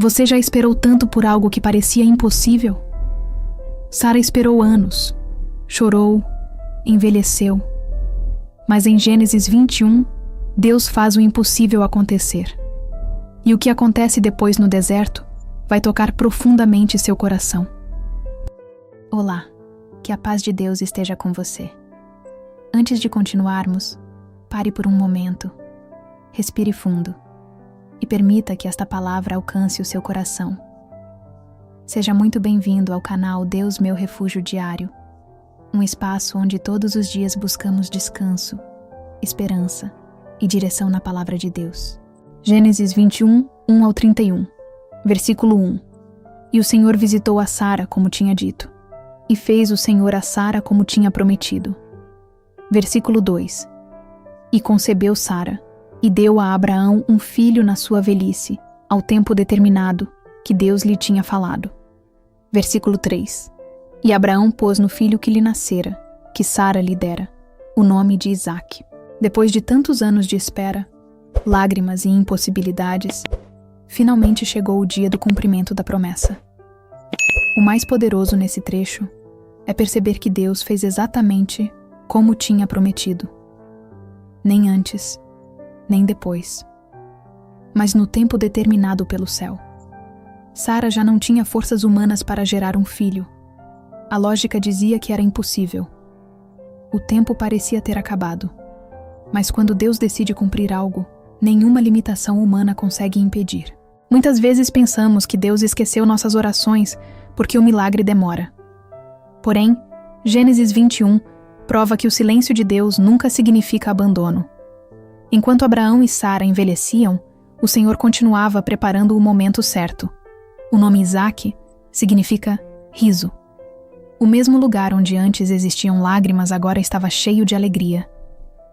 Você já esperou tanto por algo que parecia impossível? Sara esperou anos, chorou, envelheceu. Mas em Gênesis 21, Deus faz o impossível acontecer. E o que acontece depois no deserto vai tocar profundamente seu coração. Olá, que a paz de Deus esteja com você. Antes de continuarmos, pare por um momento, respire fundo e permita que esta palavra alcance o seu coração. Seja muito bem-vindo ao canal Deus Meu Refúgio Diário, um espaço onde todos os dias buscamos descanso, esperança e direção na palavra de Deus. Gênesis 21, 1 ao 31, versículo 1. E o Senhor visitou a Sara como tinha dito, e fez o Senhor a Sara como tinha prometido. Versículo 2. E concebeu Sara, e deu a Abraão um filho na sua velhice, ao tempo determinado, que Deus lhe tinha falado. Versículo 3. E Abraão pôs no filho que lhe nascera, que Sara lhe dera, o nome de Isaque. Depois de tantos anos de espera, lágrimas e impossibilidades, finalmente chegou o dia do cumprimento da promessa. O mais poderoso nesse trecho é perceber que Deus fez exatamente como tinha prometido. Nem antes, nem depois, mas no tempo determinado pelo céu. Sara já não tinha forças humanas para gerar um filho. A lógica dizia que era impossível. O tempo parecia ter acabado. Mas quando Deus decide cumprir algo, nenhuma limitação humana consegue impedir. Muitas vezes pensamos que Deus esqueceu nossas orações porque o milagre demora. Porém, Gênesis 21 prova que o silêncio de Deus nunca significa abandono. Enquanto Abraão e Sara envelheciam, o Senhor continuava preparando o momento certo. O nome Isaque significa riso. O mesmo lugar onde antes existiam lágrimas agora estava cheio de alegria.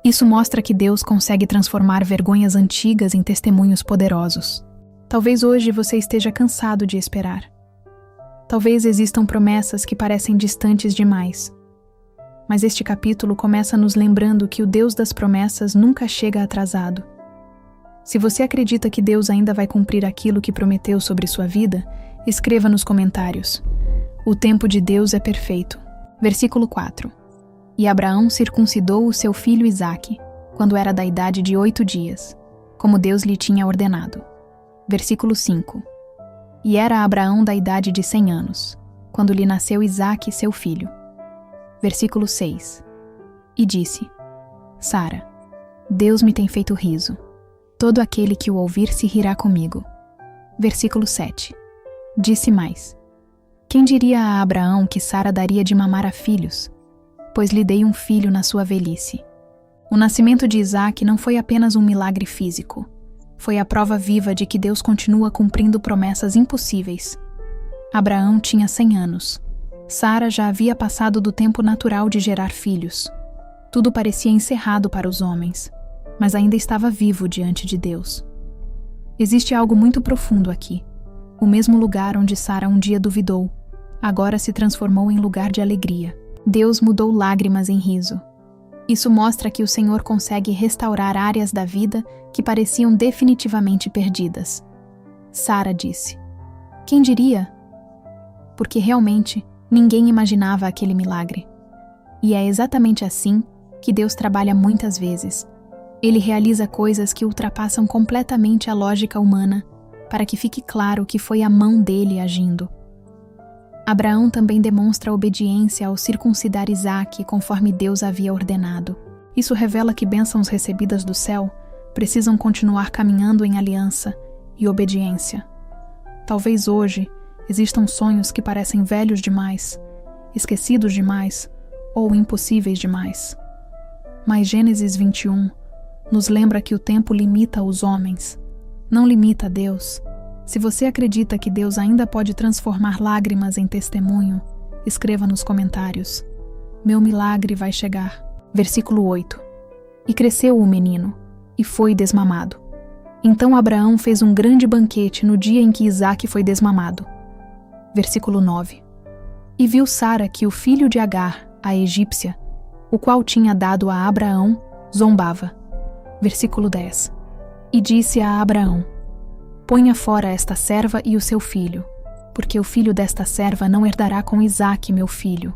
Isso mostra que Deus consegue transformar vergonhas antigas em testemunhos poderosos. Talvez hoje você esteja cansado de esperar. Talvez existam promessas que parecem distantes demais. Mas este capítulo começa nos lembrando que o Deus das promessas nunca chega atrasado. Se você acredita que Deus ainda vai cumprir aquilo que prometeu sobre sua vida, escreva nos comentários. O tempo de Deus é perfeito. Versículo 4. E Abraão circuncidou o seu filho Isaque, quando era da idade de 8 dias, como Deus lhe tinha ordenado. Versículo 5. E era Abraão da idade de 100 anos, quando lhe nasceu Isaque, seu filho. Versículo 6. E disse: Sara, Deus me tem feito riso. Todo aquele que o ouvir se rirá comigo. Versículo 7. Disse mais: Quem diria a Abraão que Sara daria de mamar a filhos? Pois lhe dei um filho na sua velhice. O nascimento de Isaque não foi apenas um milagre físico. Foi a prova viva de que Deus continua cumprindo promessas impossíveis. Abraão tinha 100 anos. Sara já havia passado do tempo natural de gerar filhos. Tudo parecia encerrado para os homens, mas ainda estava vivo diante de Deus. Existe algo muito profundo aqui. O mesmo lugar onde Sara um dia duvidou, agora se transformou em lugar de alegria. Deus mudou lágrimas em riso. Isso mostra que o Senhor consegue restaurar áreas da vida que pareciam definitivamente perdidas. Sara disse: Quem diria? Porque realmente ninguém imaginava aquele milagre. E é exatamente assim que Deus trabalha muitas vezes. Ele realiza coisas que ultrapassam completamente a lógica humana, para que fique claro que foi a mão dele agindo. Abraão também demonstra obediência ao circuncidar Isaque conforme Deus havia ordenado. Isso revela que bênçãos recebidas do céu precisam continuar caminhando em aliança e obediência. Talvez hoje existam sonhos que parecem velhos demais, esquecidos demais ou impossíveis demais. Mas Gênesis 21 nos lembra que o tempo limita os homens, não limita Deus. Se você acredita que Deus ainda pode transformar lágrimas em testemunho, escreva nos comentários. Meu milagre vai chegar. Versículo 8. E cresceu o menino, e foi desmamado. Então Abraão fez um grande banquete no dia em que Isaque foi desmamado. Versículo 9. E viu Sara que o filho de Agar, a egípcia, o qual tinha dado a Abraão, zombava. Versículo 10. E disse a Abraão: Ponha fora esta serva e o seu filho, porque o filho desta serva não herdará com Isaque, meu filho.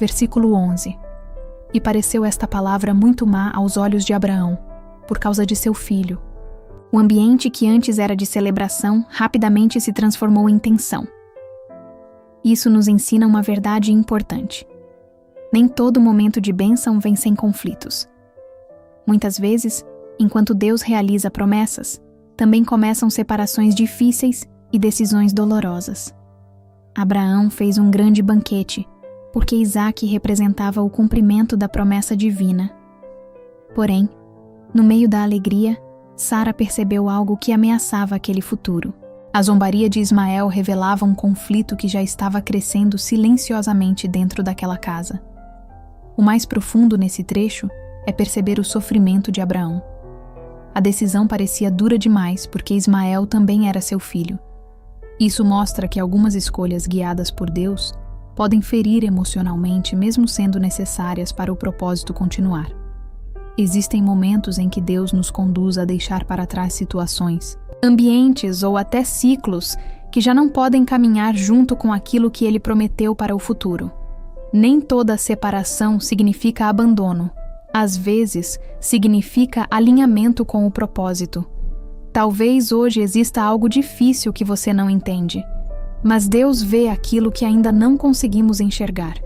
Versículo 11. E pareceu esta palavra muito má aos olhos de Abraão, por causa de seu filho. O ambiente que antes era de celebração rapidamente se transformou em tensão. Isso nos ensina uma verdade importante. Nem todo momento de bênção vem sem conflitos. Muitas vezes, enquanto Deus realiza promessas, também começam separações difíceis e decisões dolorosas. Abraão fez um grande banquete, porque Isaque representava o cumprimento da promessa divina. Porém, no meio da alegria, Sara percebeu algo que ameaçava aquele futuro. A zombaria de Ismael revelava um conflito que já estava crescendo silenciosamente dentro daquela casa. O mais profundo nesse trecho é perceber o sofrimento de Abraão. A decisão parecia dura demais porque Ismael também era seu filho. Isso mostra que algumas escolhas guiadas por Deus podem ferir emocionalmente, mesmo sendo necessárias para o propósito continuar. Existem momentos em que Deus nos conduz a deixar para trás situações, ambientes ou até ciclos que já não podem caminhar junto com aquilo que Ele prometeu para o futuro. Nem toda separação significa abandono. Às vezes, significa alinhamento com o propósito. Talvez hoje exista algo difícil que você não entende, mas Deus vê aquilo que ainda não conseguimos enxergar.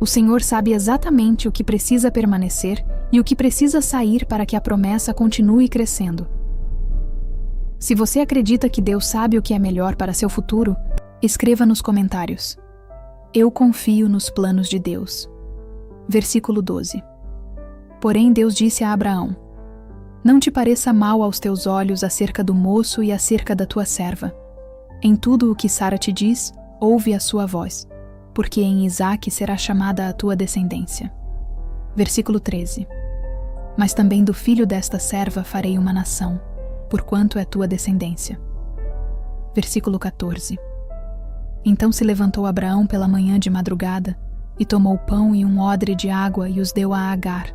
O Senhor sabe exatamente o que precisa permanecer e o que precisa sair para que a promessa continue crescendo. Se você acredita que Deus sabe o que é melhor para seu futuro, escreva nos comentários: Eu confio nos planos de Deus. Versículo 12. Porém Deus disse a Abraão: Não te pareça mal aos teus olhos acerca do moço e acerca da tua serva. Em tudo o que Sara te diz, ouve a sua voz, porque em Isaque será chamada a tua descendência. Versículo 13. Mas também do filho desta serva farei uma nação, porquanto é tua descendência. Versículo 14. Então se levantou Abraão pela manhã de madrugada, e tomou pão e um odre de água e os deu a Agar.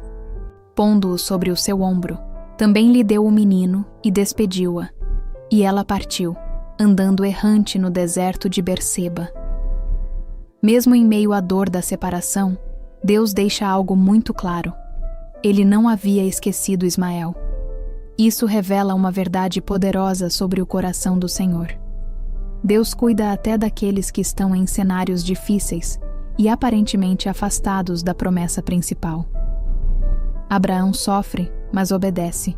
Pondo-o sobre o seu ombro, também lhe deu o menino e despediu-a. E ela partiu, andando errante no deserto de Berseba. Mesmo em meio à dor da separação, Deus deixa algo muito claro. Ele não havia esquecido Ismael. Isso revela uma verdade poderosa sobre o coração do Senhor. Deus cuida até daqueles que estão em cenários difíceis e aparentemente afastados da promessa principal. Abraão sofre, mas obedece.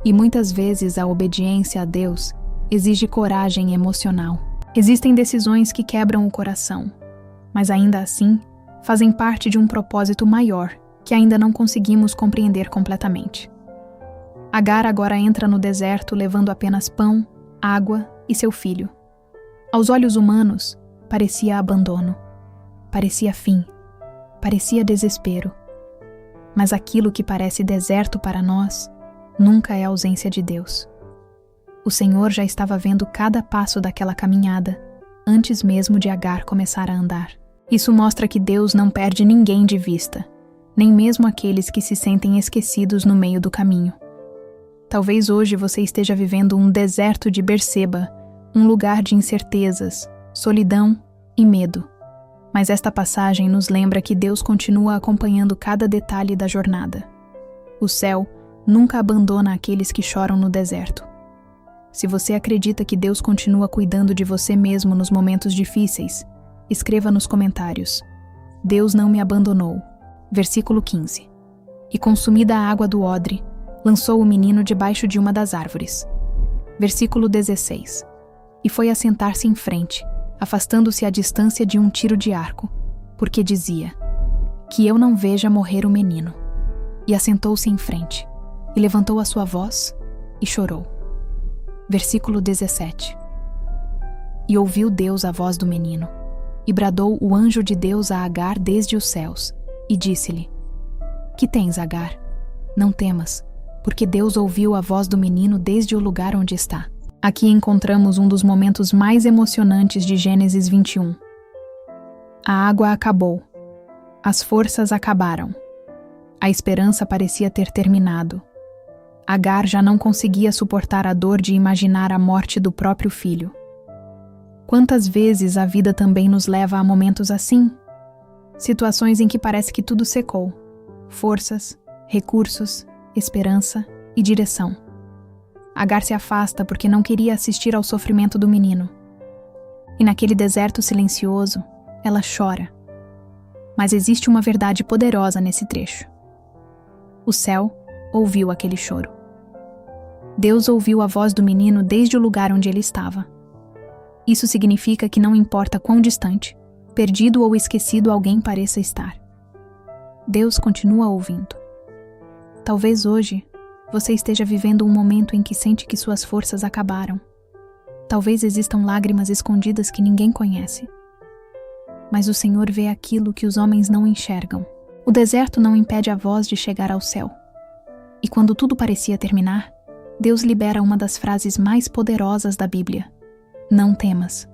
E muitas vezes a obediência a Deus exige coragem emocional. Existem decisões que quebram o coração, mas ainda assim fazem parte de um propósito maior que ainda não conseguimos compreender completamente. Agar agora entra no deserto levando apenas pão, água e seu filho. Aos olhos humanos, parecia abandono, parecia fim, parecia desespero. Mas aquilo que parece deserto para nós, nunca é ausência de Deus. O Senhor já estava vendo cada passo daquela caminhada, antes mesmo de Agar começar a andar. Isso mostra que Deus não perde ninguém de vista, nem mesmo aqueles que se sentem esquecidos no meio do caminho. Talvez hoje você esteja vivendo um deserto de Berseba, um lugar de incertezas, solidão e medo. Mas esta passagem nos lembra que Deus continua acompanhando cada detalhe da jornada. O céu nunca abandona aqueles que choram no deserto. Se você acredita que Deus continua cuidando de você mesmo nos momentos difíceis, escreva nos comentários: Deus não me abandonou. Versículo 15. E consumida a água do odre, lançou o menino debaixo de uma das árvores. Versículo 16. E foi assentar-se em frente, afastando-se à distância de um tiro de arco, porque dizia: Que eu não veja morrer o menino. E assentou-se em frente, e levantou a sua voz, e chorou. Versículo 17. E ouviu Deus a voz do menino, e bradou o anjo de Deus a Agar desde os céus, e disse-lhe: Que tens, Agar? Não temas, porque Deus ouviu a voz do menino desde o lugar onde está. Aqui encontramos um dos momentos mais emocionantes de Gênesis 21. A água acabou. As forças acabaram. A esperança parecia ter terminado. Agar já não conseguia suportar a dor de imaginar a morte do próprio filho. Quantas vezes a vida também nos leva a momentos assim? Situações em que parece que tudo secou. Forças, recursos, esperança e direção. Agar se afasta porque não queria assistir ao sofrimento do menino. E naquele deserto silencioso, ela chora. Mas existe uma verdade poderosa nesse trecho. O céu ouviu aquele choro. Deus ouviu a voz do menino desde o lugar onde ele estava. Isso significa que não importa quão distante, perdido ou esquecido alguém pareça estar. Deus continua ouvindo. Talvez hoje você esteja vivendo um momento em que sente que suas forças acabaram. Talvez existam lágrimas escondidas que ninguém conhece. Mas o Senhor vê aquilo que os homens não enxergam. O deserto não impede a voz de chegar ao céu. E quando tudo parecia terminar, Deus libera uma das frases mais poderosas da Bíblia: não temas.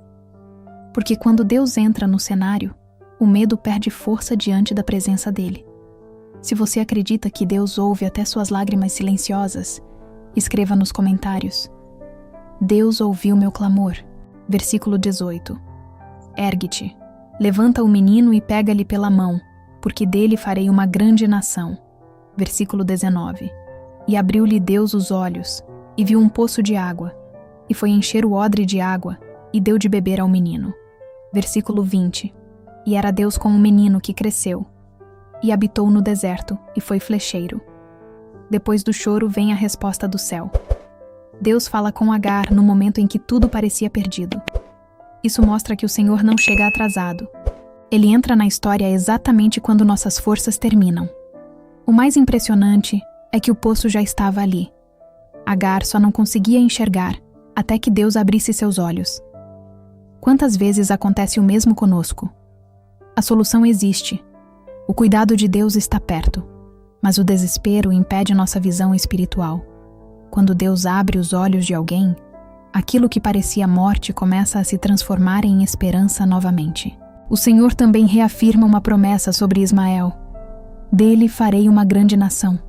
Porque quando Deus entra no cenário, o medo perde força diante da presença dele. Se você acredita que Deus ouve até suas lágrimas silenciosas, escreva nos comentários: Deus ouviu meu clamor. Versículo 18. Ergue-te, levanta o menino e pega-lhe pela mão, porque dele farei uma grande nação. Versículo 19. E abriu-lhe Deus os olhos, e viu um poço de água, e foi encher o odre de água, e deu de beber ao menino. Versículo 20. E era Deus com o menino que cresceu, e habitou no deserto, e foi flecheiro. Depois do choro vem a resposta do céu. Deus fala com Agar no momento em que tudo parecia perdido. Isso mostra que o Senhor não chega atrasado. Ele entra na história exatamente quando nossas forças terminam. O mais impressionante é que o poço já estava ali. Agar só não conseguia enxergar até que Deus abrisse seus olhos. Quantas vezes acontece o mesmo conosco? A solução existe. O cuidado de Deus está perto, mas o desespero impede nossa visão espiritual. Quando Deus abre os olhos de alguém, aquilo que parecia morte começa a se transformar em esperança novamente. O Senhor também reafirma uma promessa sobre Ismael: dele farei uma grande nação.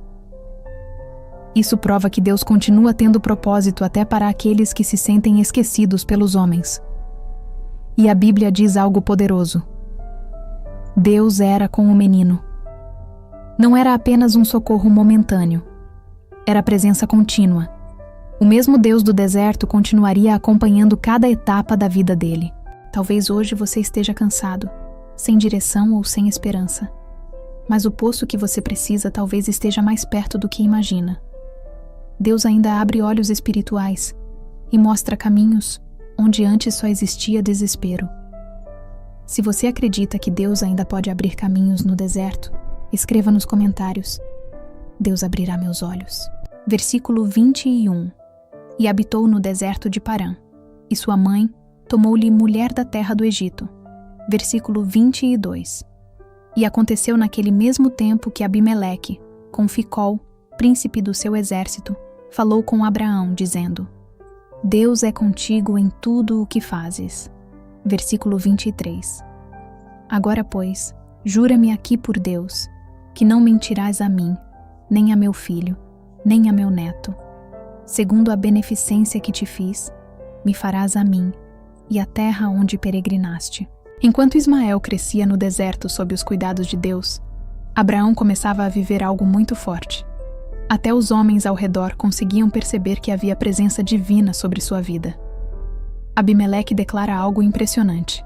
Isso prova que Deus continua tendo propósito até para aqueles que se sentem esquecidos pelos homens. E a Bíblia diz algo poderoso: Deus era com o menino. Não era apenas um socorro momentâneo. Era presença contínua. O mesmo Deus do deserto continuaria acompanhando cada etapa da vida dele. Talvez hoje você esteja cansado, sem direção ou sem esperança. Mas o poço que você precisa talvez esteja mais perto do que imagina. Deus ainda abre olhos espirituais e mostra caminhos onde antes só existia desespero. Se você acredita que Deus ainda pode abrir caminhos no deserto, escreva nos comentários: Deus abrirá meus olhos. Versículo 21. E habitou no deserto de Parã, e sua mãe tomou-lhe mulher da terra do Egito. Versículo 22. E aconteceu naquele mesmo tempo que Abimeleque, com Ficol, príncipe do seu exército, falou com Abraão, dizendo: Deus é contigo em tudo o que fazes. Versículo 23. Agora, pois, jura-me aqui por Deus, que não mentirás a mim, nem a meu filho, nem a meu neto. Segundo a beneficência que te fiz, me farás a mim, e a terra onde peregrinaste. Enquanto Ismael crescia no deserto sob os cuidados de Deus, Abraão começava a viver algo muito forte. Até os homens ao redor conseguiam perceber que havia presença divina sobre sua vida. Abimeleque declara algo impressionante: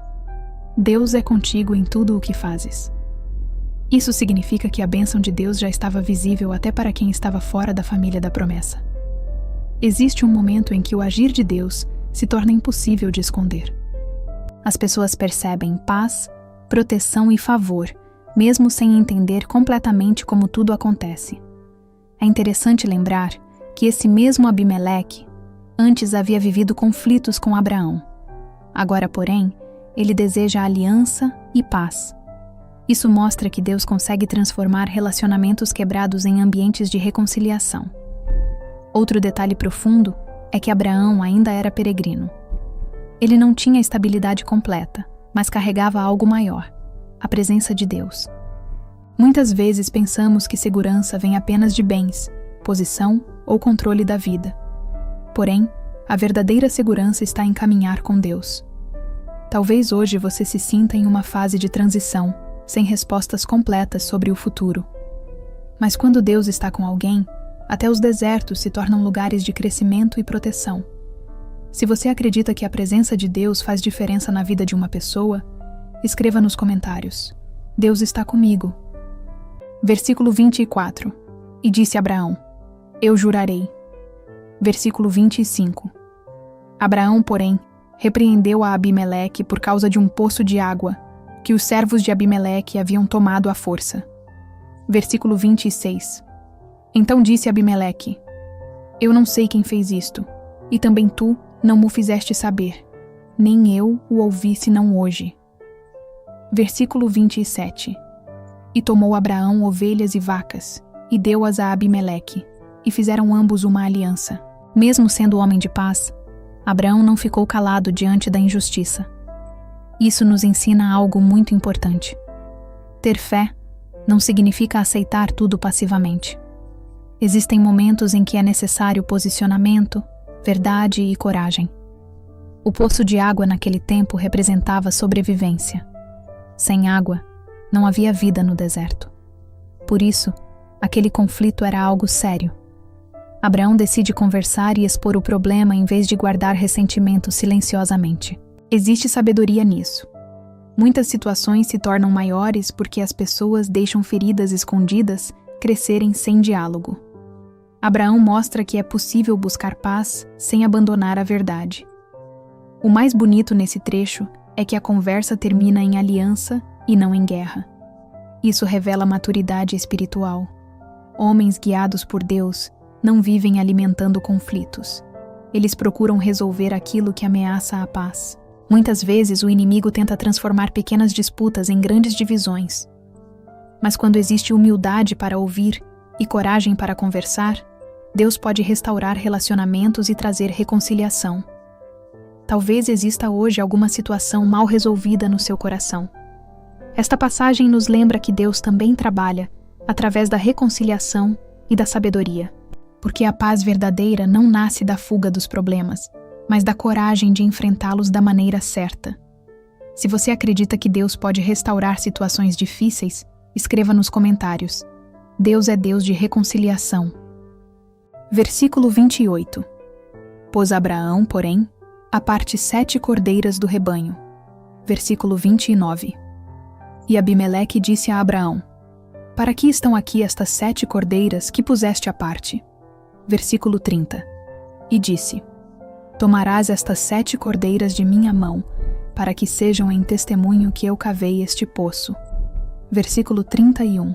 Deus é contigo em tudo o que fazes. Isso significa que a bênção de Deus já estava visível até para quem estava fora da família da promessa. Existe um momento em que o agir de Deus se torna impossível de esconder. As pessoas percebem paz, proteção e favor, mesmo sem entender completamente como tudo acontece. É interessante lembrar que esse mesmo Abimeleque antes havia vivido conflitos com Abraão. Agora, porém, ele deseja aliança e paz. Isso mostra que Deus consegue transformar relacionamentos quebrados em ambientes de reconciliação. Outro detalhe profundo é que Abraão ainda era peregrino. Ele não tinha estabilidade completa, mas carregava algo maior: a presença de Deus. Muitas vezes pensamos que segurança vem apenas de bens, posição ou controle da vida. Porém, a verdadeira segurança está em caminhar com Deus. Talvez hoje você se sinta em uma fase de transição, sem respostas completas sobre o futuro. Mas quando Deus está com alguém, até os desertos se tornam lugares de crescimento e proteção. Se você acredita que a presença de Deus faz diferença na vida de uma pessoa, escreva nos comentários: Deus está comigo. Versículo 24. E disse Abraão: Eu jurarei. Versículo 25. Abraão, porém, repreendeu a Abimeleque por causa de um poço de água, que os servos de Abimeleque haviam tomado à força. Versículo 26. Então disse Abimeleque: Eu não sei quem fez isto, e também tu não mo fizeste saber, nem eu o ouvi senão hoje. Versículo 27. E tomou Abraão ovelhas e vacas, e deu-as a Abimeleque, e fizeram ambos uma aliança. Mesmo sendo homem de paz, Abraão não ficou calado diante da injustiça. Isso nos ensina algo muito importante. Ter fé não significa aceitar tudo passivamente. Existem momentos em que é necessário posicionamento, verdade e coragem. O poço de água naquele tempo representava sobrevivência. Sem água, não havia vida no deserto. Por isso, aquele conflito era algo sério. Abraão decide conversar e expor o problema em vez de guardar ressentimento silenciosamente. Existe sabedoria nisso. Muitas situações se tornam maiores porque as pessoas deixam feridas escondidas crescerem sem diálogo. Abraão mostra que é possível buscar paz sem abandonar a verdade. O mais bonito nesse trecho é que a conversa termina em aliança e não em guerra. Isso revela maturidade espiritual. Homens guiados por Deus não vivem alimentando conflitos. Eles procuram resolver aquilo que ameaça a paz. Muitas vezes o inimigo tenta transformar pequenas disputas em grandes divisões. Mas quando existe humildade para ouvir e coragem para conversar, Deus pode restaurar relacionamentos e trazer reconciliação. Talvez exista hoje alguma situação mal resolvida no seu coração. Esta passagem nos lembra que Deus também trabalha através da reconciliação e da sabedoria, porque a paz verdadeira não nasce da fuga dos problemas, mas da coragem de enfrentá-los da maneira certa. Se você acredita que Deus pode restaurar situações difíceis, escreva nos comentários: Deus é Deus de reconciliação. Versículo 28. Pôs Abraão, porém, à parte 7 cordeiras do rebanho. Versículo 29. E Abimeleque disse a Abraão: Para que estão aqui estas 7 cordeiras que puseste à parte? Versículo 30. E disse: Tomarás estas 7 cordeiras de minha mão, para que sejam em testemunho que eu cavei este poço. Versículo 31.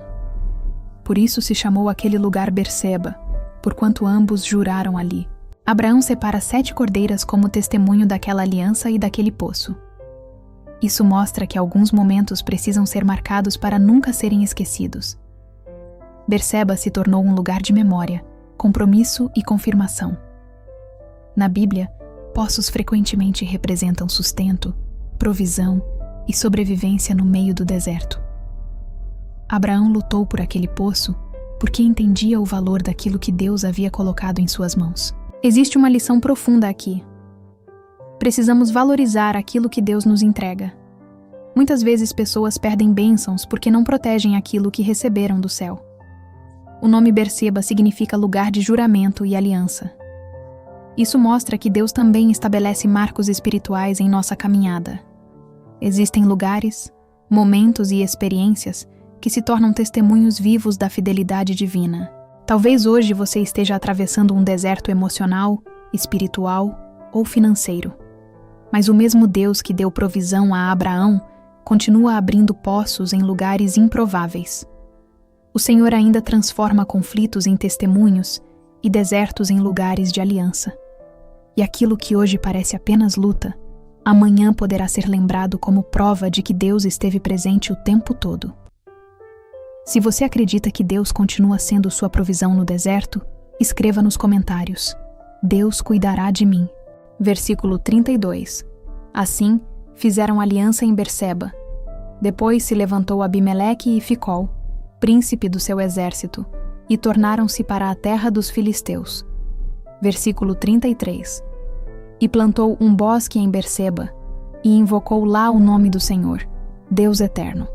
Por isso se chamou aquele lugar Berseba, porquanto ambos juraram ali. Abraão separa 7 cordeiras como testemunho daquela aliança e daquele poço. Isso mostra que alguns momentos precisam ser marcados para nunca serem esquecidos. Berseba se tornou um lugar de memória, compromisso e confirmação. Na Bíblia, poços frequentemente representam sustento, provisão e sobrevivência no meio do deserto. Abraão lutou por aquele poço porque entendia o valor daquilo que Deus havia colocado em suas mãos. Existe uma lição profunda aqui. Precisamos valorizar aquilo que Deus nos entrega. Muitas vezes pessoas perdem bênçãos porque não protegem aquilo que receberam do céu. O nome Berseba significa lugar de juramento e aliança. Isso mostra que Deus também estabelece marcos espirituais em nossa caminhada. Existem lugares, momentos e experiências que se tornam testemunhos vivos da fidelidade divina. Talvez hoje você esteja atravessando um deserto emocional, espiritual ou financeiro. Mas o mesmo Deus que deu provisão a Abraão continua abrindo poços em lugares improváveis. O Senhor ainda transforma conflitos em testemunhos e desertos em lugares de aliança. E aquilo que hoje parece apenas luta, amanhã poderá ser lembrado como prova de que Deus esteve presente o tempo todo. Se você acredita que Deus continua sendo sua provisão no deserto, escreva nos comentários: Deus cuidará de mim. Versículo 32. Assim, fizeram aliança em Berseba. Depois se levantou Abimeleque e Ficol, príncipe do seu exército, e tornaram-se para a terra dos filisteus. Versículo 33. E plantou um bosque em Berseba, e invocou lá o nome do Senhor, Deus eterno.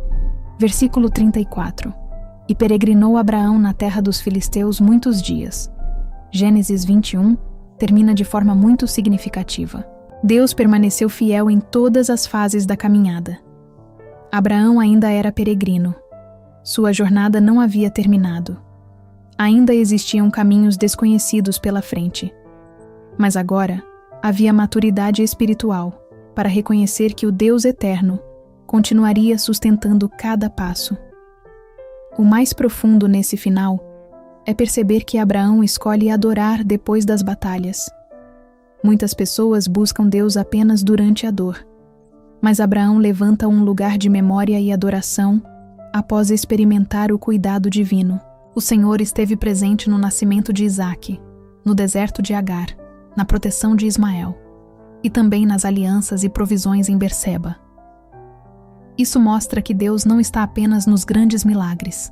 Versículo 34. E peregrinou Abraão na terra dos filisteus muitos dias. Gênesis 21 termina de forma muito significativa. Deus permaneceu fiel em todas as fases da caminhada. Abraão ainda era peregrino. Sua jornada não havia terminado. Ainda existiam caminhos desconhecidos pela frente. Mas agora havia maturidade espiritual para reconhecer que o Deus eterno continuaria sustentando cada passo. O mais profundo nesse final é perceber que Abraão escolhe adorar depois das batalhas. Muitas pessoas buscam Deus apenas durante a dor, mas Abraão levanta um lugar de memória e adoração após experimentar o cuidado divino. O Senhor esteve presente no nascimento de Isaque, no deserto de Agar, na proteção de Ismael, e também nas alianças e provisões em Berseba. Isso mostra que Deus não está apenas nos grandes milagres.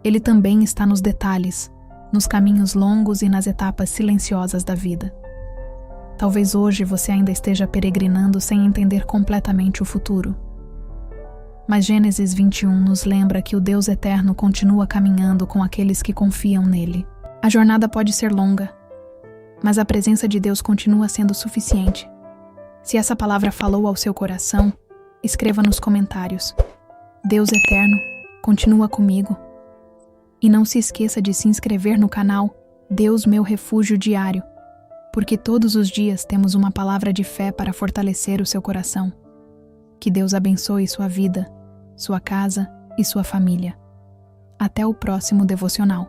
Ele também está nos detalhes, nos caminhos longos e nas etapas silenciosas da vida. Talvez hoje você ainda esteja peregrinando sem entender completamente o futuro. Mas Gênesis 21 nos lembra que o Deus eterno continua caminhando com aqueles que confiam nele. A jornada pode ser longa, mas a presença de Deus continua sendo suficiente. Se essa palavra falou ao seu coração, escreva nos comentários: Deus eterno, continua comigo. E não se esqueça de se inscrever no canal Deus Meu Refúgio Diário, porque todos os dias temos uma palavra de fé para fortalecer o seu coração. Que Deus abençoe sua vida, sua casa e sua família. Até o próximo devocional.